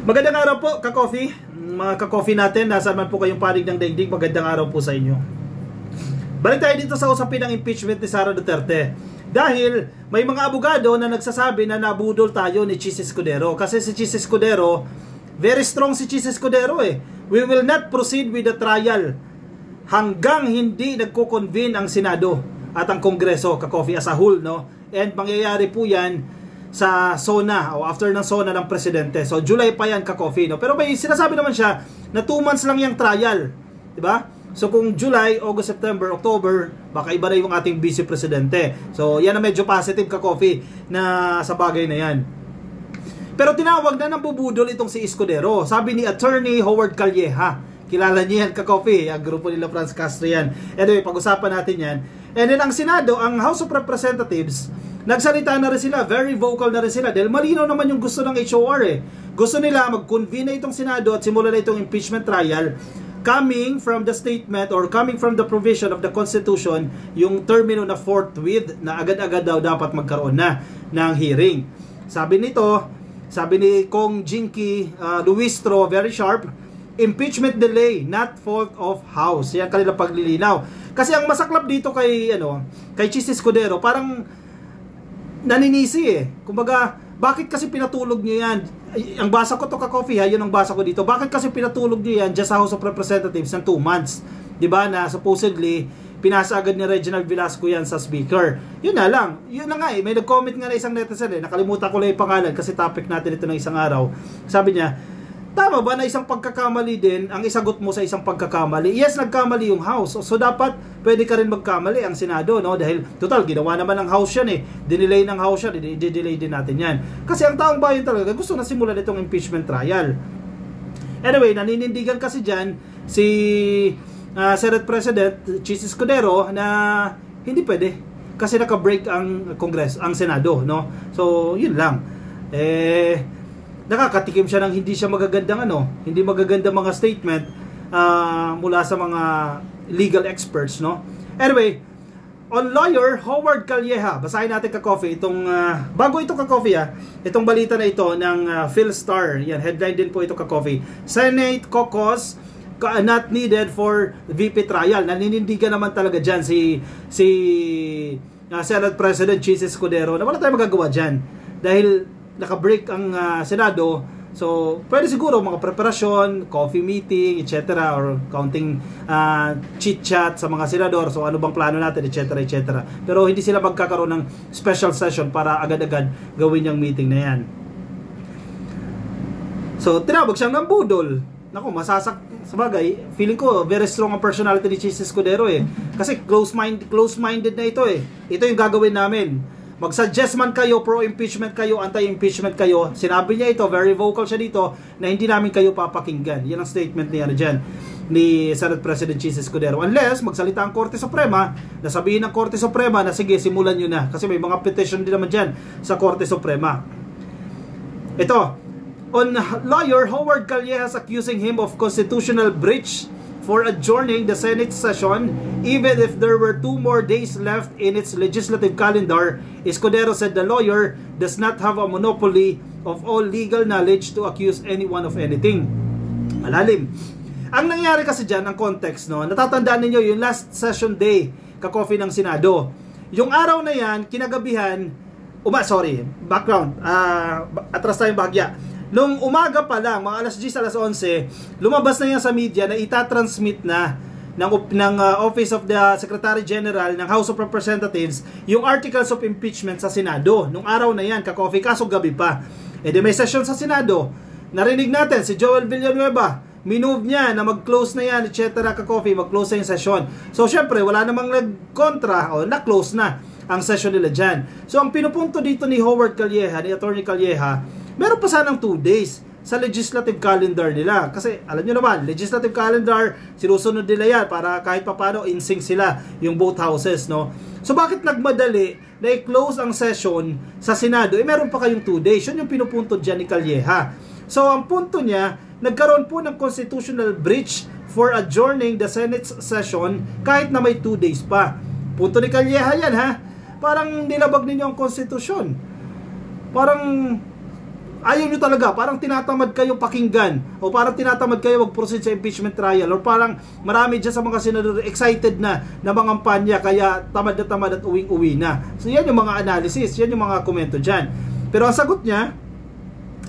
Magandang araw po, ka-coffee. Mga ka-coffee natin, nasaan man po kayong panig ng daigdig, magandang araw po sa inyo. Balik tayo dito sa usapin ng impeachment ni Sara Duterte. Dahil may mga abogado na nagsasabi na nabudol tayo ni Chis Escudero. Kasi si Chis Escudero, very strong si Chis Escudero eh. We will not proceed with the trial hanggang hindi nagko-convene ang Senado at ang Kongreso, ka-coffee as a whole, no? And mangyayari po yan sa SONA o after ng SONA ng presidente. So July pa yan, ka-coffee, no? Pero may sinasabi naman siya na 2 months lang yung trial, di ba? So kung July, August, September, October, baka iba na yung ating vice presidente. So yan na medyo positive, ka-coffee, na sa bagay na yan. Pero tinawag na ng bubudol itong si Escudero. Sabi ni Attorney Howard Calleja, kilala niya yan, ka-coffee, ang grupo nila Franz Castro yan. Anyway, pag-usapan natin yan. And then ang Senado, ang House of Representatives, nagsalita na rin sila, very vocal na rin sila dahil malinaw naman yung gusto ng HOR eh. Gusto nila mag-convene na itong Senado at simulan na itong impeachment trial coming from the statement or coming from the provision of the Constitution, yung termino na forthwith na agad-agad daw dapat magkaroon na ng hearing. Sabi nito, sabi ni Kong Jinky Luistro, very sharp, impeachment delay, not fault of House. Yan kanila paglilinaw. Kasi ang masaklap dito kay kay Chis Escudero, parang naninisi eh. Kumbaga, bakit kasi pinatulog niyo yan? Ang basa ko to, ka-coffee ha, yun ang basa ko dito. Bakit kasi pinatulog niyo yan just sa House of Representatives ng 2 months? 'Di ba na supposedly pinasa agad ni Reginald Velasco yan sa speaker. Yun na lang. Yun na nga eh. May nag-comment nga na isang netizen eh. Nakalimutan ko lang yung pangalan kasi topic natin ito ng isang araw. Sabi niya, tama ba na isang pagkakamali din ang isagot mo sa isang pagkakamali? Yes, nagkamali yung House. So dapat pwede ka rin magkamali ang Senado, no? Dahil total ginawa naman ng House yan eh. Dinelay ng House yan, i-delay din natin yan. Kasi ang taong bayan talaga gusto na simulan itong impeachment trial. Anyway, naninindigan kasi dyan si Senate President Chis Escudero na hindi pwede kasi naka-break ang Congress, ang Senado, no? So, yun lang. Nakakatikim siya ng hindi siya magagandang hindi magagandang mga statement mula sa mga legal experts, no? Anyway, on lawyer Howard Calleja, basahin natin, ka-coffee, itong bago ito, ka-coffee itong balita na ito ng Philstar. Yan, headline din po ito, ka-coffee. Senate caucus not needed for VP trial. Naninindigan naman talaga dyan si Senate President Chis Escudero na wala tayong magagawa dyan dahil naka-break ang Senado. So pwede siguro mga preparasyon, coffee meeting, etc. or counting chit-chat sa mga senador. So ano bang plano natin, etc. etc. Pero hindi sila magkakaroon ng special session para agad-agad gawin yung meeting na yan. So tinawag siyang ng budol. Naku, sabagay, feeling ko very strong ang personality ni Chis Escudero eh. Kasi close-minded na ito eh. Ito yung gagawin namin. Mag-suggest man kayo, pro-impeachment kayo, anti-impeachment kayo. Sinabi niya ito, very vocal siya dito, na hindi namin kayo papakinggan. Yan ang statement niya dyan, ni Senate President Chis Escudero. Unless magsalita ang Korte Suprema, nasabihin ng Korte Suprema na sige, simulan nyo na. Kasi may mga petition din naman dyan sa Korte Suprema. Ito, on lawyer Howard Calleja is accusing him of constitutional breach for adjourning the Senate session even if there were 2 more days left in its legislative calendar. Escudero said the lawyer does not have a monopoly of all legal knowledge to accuse anyone of anything. Malalim. Ang nangyari kasi dyan, ang context, no, natatandaan ninyo yung last session day, ka-coffee ng Senado. Yung araw na yan, kinagabihan, background, atras tayong bahagya. Nung umaga pa lang, mga alas 10, alas 11, lumabas na yan sa media na itatransmit na ng Office of the Secretary General ng House of Representatives yung articles of impeachment sa Senado. Nung araw na yan, ka-coffee, kaso gabi pa. Di may session sa Senado. Narinig natin, si Joel Villanueva, minove niya na mag-close na yan, etc. ka-coffee, mag-close na yung session. So, syempre, wala namang nag-kontra o na-close na ang session nila dyan. So, ang pinupunto dito ni Howard Calleja, ni Attorney Calleja, meron pa sanang 2 days sa legislative calendar nila. Kasi alam nyo naman, legislative calendar, sinusunod nila yan para kahit papano in sync sila yung both houses, no? So bakit nagmadali na i-close ang session sa Senado? Meron pa kayong 2 days. Yun yung pinupunto dyan ni Calleja. So ang punto niya, nagkaroon po ng constitutional breach for adjourning the Senate session kahit na may 2 days pa. Punto ni Calleja yan, ha? Parang nilabag ninyo ang konstitusyon. Parang ayaw nyo talaga, parang tinatamad kayo pakinggan, o parang tinatamad kayo mag-proceed sa impeachment trial, or parang marami dyan sa mga senador excited na mangampanya, kaya tamad na tamad at uwing-uwi na. So yan yung mga analysis, yan yung mga komento dyan. Pero ang sagot niya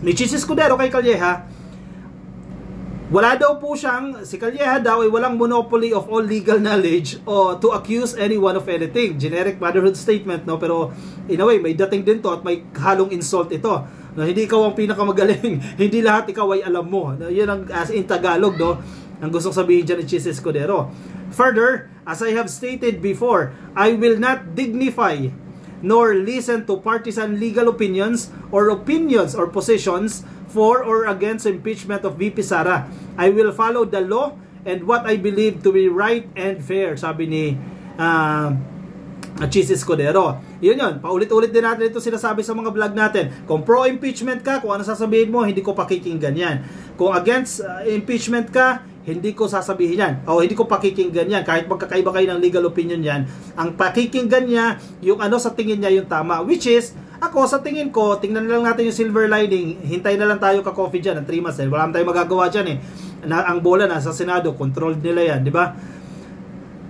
ni Chis Escudero kay Calleja, wala daw po siyang, si Calleja daw ay walang monopoly of all legal knowledge o to accuse anyone of anything. Generic motherhood statement, no? Pero in a way, may dating din to at may halong insult ito. No, hindi ikaw ang pinakamagaling, hindi lahat ikaw ay alam mo. No, yan ang as in Tagalog, no? Ang gustong sabihin dyan ni Chis Escudero. Further, as I have stated before, I will not dignify nor listen to partisan legal opinions or positions for or against impeachment of VP Sara. I will follow the law and what I believe to be right and fair, sabi ni Chis Escudero. Yun, paulit-ulit din natin ito sinasabi sa mga vlog natin. Kung pro-impeachment ka, kung ano sasabihin mo, hindi ko pakikinggan yan. Kung against impeachment ka, hindi ko sasabihin yan. O hindi ko pakikinggan yan. Kahit magkakaiba kayo ng legal opinion yan, ang pakikinggan niya, yung ano sa tingin niya yung tama. Which is, ako sa tingin ko, tingnan lang natin yung silver lining, hintay na lang tayo ka-coffee dyan ng 3 months. Wala naman tayo magagawa dyan eh. Ang bola nasa Senado, controlled nila yan, di ba?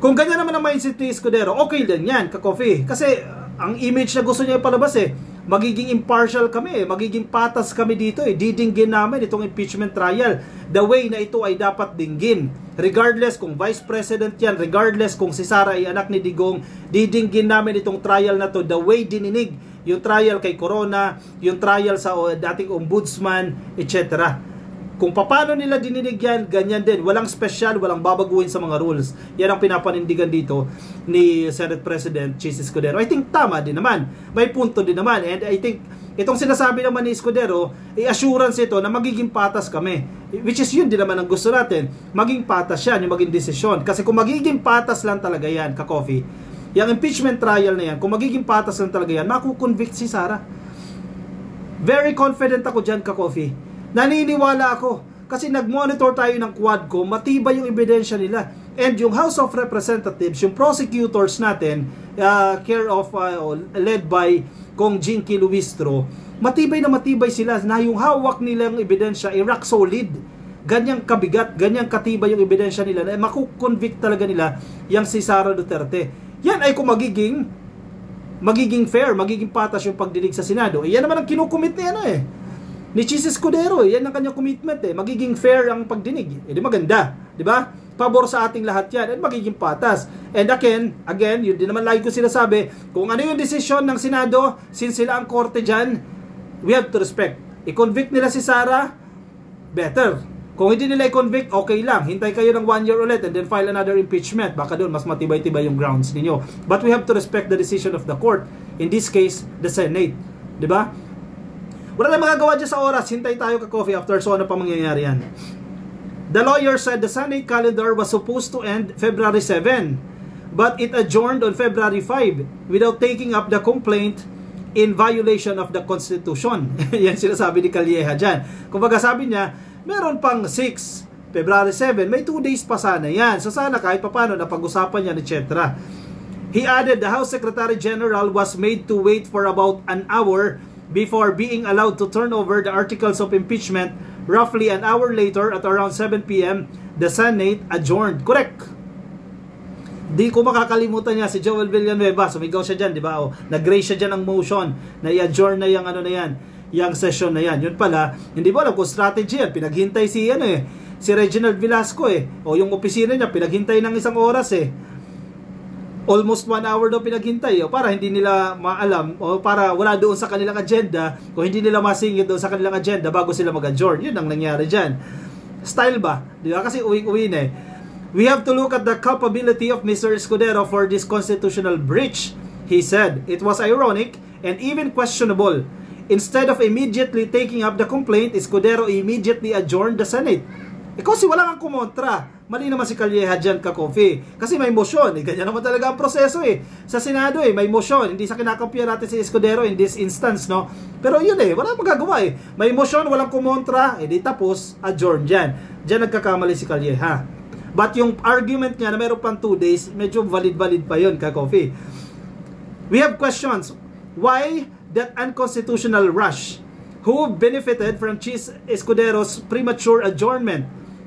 Kung ganyan naman ang mindset ni Escudero, okay lang yan, ka-coffee. Kasi ang image na gusto niya palabas eh, magiging impartial kami, magiging patas kami dito eh, didinggin namin itong impeachment trial the way na ito ay dapat dinggin, regardless kung vice president yan, regardless kung si Sara ay anak ni Digong, didinggin namin itong trial na to the way dininig yung trial kay Corona, yung trial sa dating ombudsman, etc. Kung paano nila dininig yan, ganyan din. Walang special, walang babaguhin sa mga rules. Yan ang pinapanindigan dito ni Senate President Chis Escudero. I think tama din naman. May punto din naman. And I think itong sinasabi naman ni Escudero, i-assurance ito na magiging patas kami. Which is yun din naman ang gusto natin. Maging patas yan, yung maging desisyon. Kasi kung magiging patas lang talaga yan, ka-coffee, yung impeachment trial na yan, kung magiging patas lang talaga yan, makukonvict si Sara. Very confident ako dyan, ka-coffee. Naniniwala ako. Kasi nag-monitor tayo ng Quadcom, matibay yung ebidensya nila. And yung House of Representatives, yung prosecutors natin, led by Kong Jinky Luistro, matibay na matibay sila na yung hawak nilang ebidensya ay rock solid. Ganyang kabigat, ganyang katibay yung ebidensya nila na makukonvict talaga nila yung si Sara Duterte. Yan ay kung magiging fair, magiging patas yung pagdinig sa Senado. Yan naman ang kinukumit ni Chis Escudero. Yan ang kanyang commitment magiging fair ang pagdinig. Di maganda, di ba? Pabor sa ating lahat yan at magiging patas. And again, yun din naman lagi ko sinasabi, kung ano yung desisyon ng Senado, since sila ang korte dyan, we have to respect. I-convict nila si Sara, better. Kung hindi nila i-convict, okay lang. Hintay kayo ng 1 year ulit and then file another impeachment. Baka doon, mas matibay-tibay yung grounds ninyo. But we have to respect the decision of the court. In this case, the Senate. Di ba? Wala na magagawa dyan sa oras. Hintay tayo ka-coffee after so ano pa mangyayari yan. The lawyer said the Senate calendar was supposed to end February 7, but it adjourned on February 5 without taking up the complaint in violation of the Constitution. Yan sinasabi ni Calleja dyan. Kumbaga sabi niya, meron pang 6, February 7, may 2 days pa sana yan. So sana kahit papano napag-usapan yan, etc. He added the House Secretary General was made to wait for about an hour before being allowed to turn over the articles of impeachment. Roughly an hour later, at around 7 p.m., the Senate adjourned. Correct. Di ko makakalimutan niya si Joel Villanueva. Sumigaw siya dyan, di ba? Nag-raise siya dyan ng motion na i-adjourn na yung ano na yan, yung session na yan. Yun pala, hindi mo alam kung strategy yan. Pinaghintay si Reginald Velasco O yung opisina niya, pinaghintay ng 1 oras Almost 1 hour daw pinaghintay para hindi nila maalam o para wala doon sa kanilang agenda, kung hindi nila masingit doon sa kanilang agenda bago sila mag-adjourn. Yun ang nangyari dyan. Style ba? Di ba? Kasi uwi-uwi na We have to look at the culpability of Mr. Escudero for this constitutional breach. He said, it was ironic and even questionable. Instead of immediately taking up the complaint, Escudero immediately adjourned the Senate. Kasi wala kang kumontra. Mali naman si Calleja dyan, ka-coffee. Kasi may motion. Ganyan naman talaga ang proseso Sa Senado may motion. Hindi sa kinakampiyan natin si Escudero in this instance, no? Pero yun wala magagawa May motion, walang kumontra. Di tapos, adjourn dyan. Dyan nagkakamali si Calleja. But yung argument niya na meron pang 2 days, medyo valid-valid pa yun, ka-coffee. We have questions. Why that unconstitutional rush? who benefited from Chis Escudero's premature adjournment.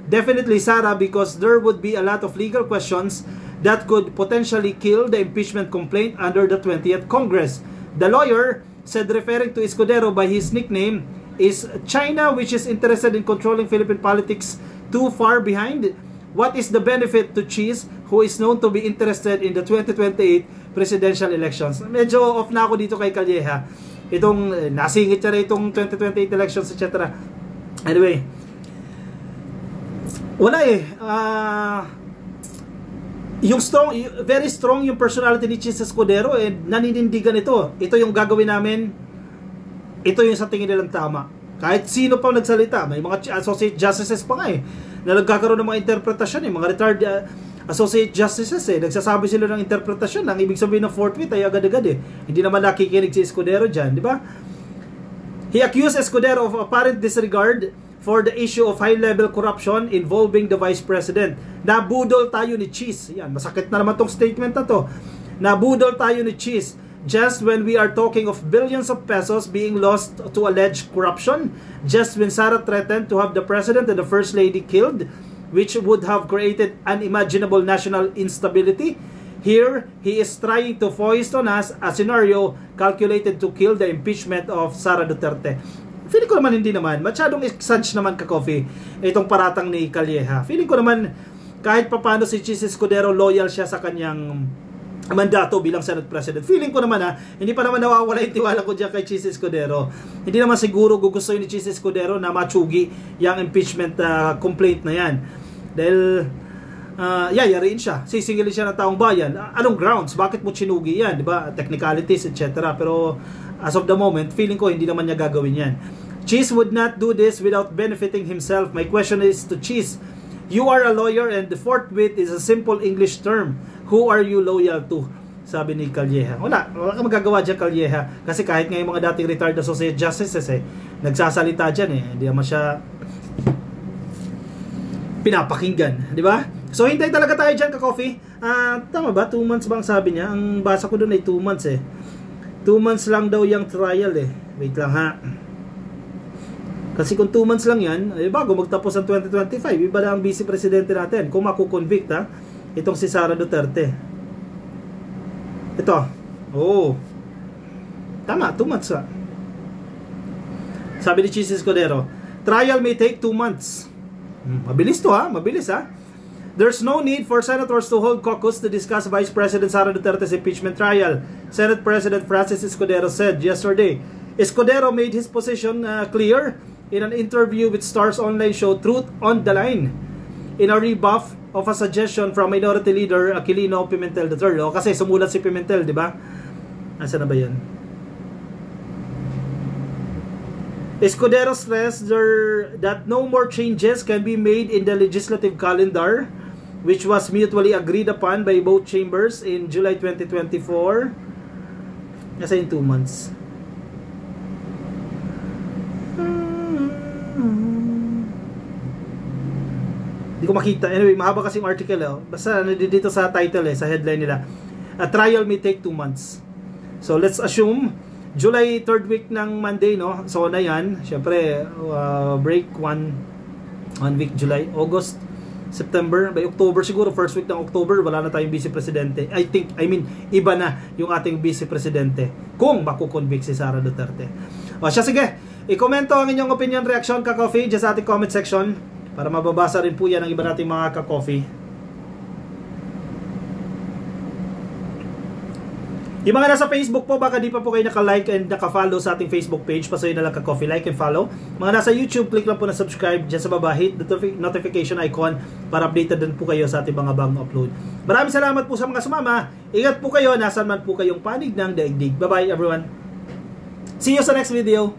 Definitely Sara, because there would be a lot of legal questions that could potentially kill the impeachment complaint under the 20th Congress. The lawyer said, referring to Escudero by his nickname, is China, which is interested in controlling Philippine politics, too far behind? What is the benefit to Chis, who is known to be interested in the 2028 presidential elections? Medyo off na ako dito kay Calleja. Itong nasingit niya na itong 2028 elections, etc. Anyway, wala yung strong, very strong yung personality ni Chis Escudero, naninindigan ito. Ito yung gagawin namin. Ito yung sa tingin nilang tama. Kahit sino pa nagsalita, may mga associate justices pa nga na nagkakaroon ng mga interpretasyon, mga retired associate justices nagsasabi sila ng interpretasyon. Ang ibig sabihin ng forthwith ay agad-agad Hindi naman nakikinig si Escudero dyan, di ba? He accused Escudero of apparent disregard for the issue of high-level corruption involving the Vice President. Nabudol tayo ni Chis. Yan, masakit na naman tong statement na to. Nabudol tayo ni Chis just when we are talking of billions of pesos being lost to alleged corruption, just when Sara threatened to have the President and the First Lady killed, which would have created unimaginable national instability. Here, he is trying to foist on us a scenario calculated to kill the impeachment of Sara Duterte. Feeling ko naman hindi naman. Masyadong exage naman ka-coffee itong paratang ni Calleja. Feeling ko naman kahit papano si Chis Escudero loyal siya sa kanyang mandato bilang Senate President. Feeling ko naman hindi pa naman nawawala yung tiwala ko dyan kay Chis Escudero. Hindi naman siguro gugustuhin ni Chis Escudero na matsugi yung impeachment complaint na yan. Dahil yariin siya. Sisingilin siya ng taong bayan. Anong grounds? Bakit mo chinugi yan? Diba? Technicalities, etc. Pero as of the moment, feeling ko hindi naman niya gagawin yan. Chis would not do this without benefiting himself. My question is to Chis. You are a lawyer and the forthwith is a simple English term. Who are you loyal to? Sabi ni Calleja. Wala kang magagawa dyan, Calleja. Kasi kahit nga yung mga dating retired associate justices nagsasalita dyan Hindi naman siya pinapakinggan. Di ba? So, hintay talaga tayo dyan, ka-coffee. Tama ba? 2 months bang sabi niya? Ang basa ko doon ay 2 months 2 months lang daw yung trial Wait lang ha. Kasi kung 2 months lang yan, bago magtapos ang 2025, iba na ang vice presidente natin. Kung makukonvict itong si Sara Duterte. Ito. Tama, 2 months Sabi ni Chis Escudero, trial may take 2 months. Mabilis to mabilis There's no need for senators to hold caucus to discuss Vice President Sara Duterte's impeachment trial, Senate President Francis Escudero said yesterday. Escudero made his position clear in an interview with Star's online show Truth on the Line in a rebuff of a suggestion from Minority Leader Aquilino Pimentel III. Kasi sumulat si Pimentel, di ba? Nasaan na ba yan? Escudero stressed that no more changes can be made in the legislative calendar, which was mutually agreed upon by both chambers in July 2024. Kasi in 2 months. Hindi ko makita. Anyway, mahaba kasi yung article. Basta dito sa title sa headline nila. A trial may take 2 months. So let's assume July 3rd week ng Monday, So na yan. Siyempre, break 1 week, July, August, September, by October siguro, first week ng October, wala na tayong vice presidente. Iba na yung ating vice presidente kung makukonvict si Sara Duterte. Sige, i-komento ang inyong opinion, reaction, ka-coffee, dyan sa ating comment section para mababasa rin po yan ng iba nating mga ka-coffee. Yung mga nasa Facebook po, baka di pa po kayo naka-like and naka-follow sa ating Facebook page, pasuyin na lang ka-coffee, like and follow. Mga nasa YouTube, click lang po na subscribe dyan sa baba, hit the notification icon para updated din po kayo sa ating mga bagong upload. Maraming salamat po sa mga sumama. Ingat po kayo, nasan man po kayong panig ng daigdig. Bye-bye everyone. See you sa next video.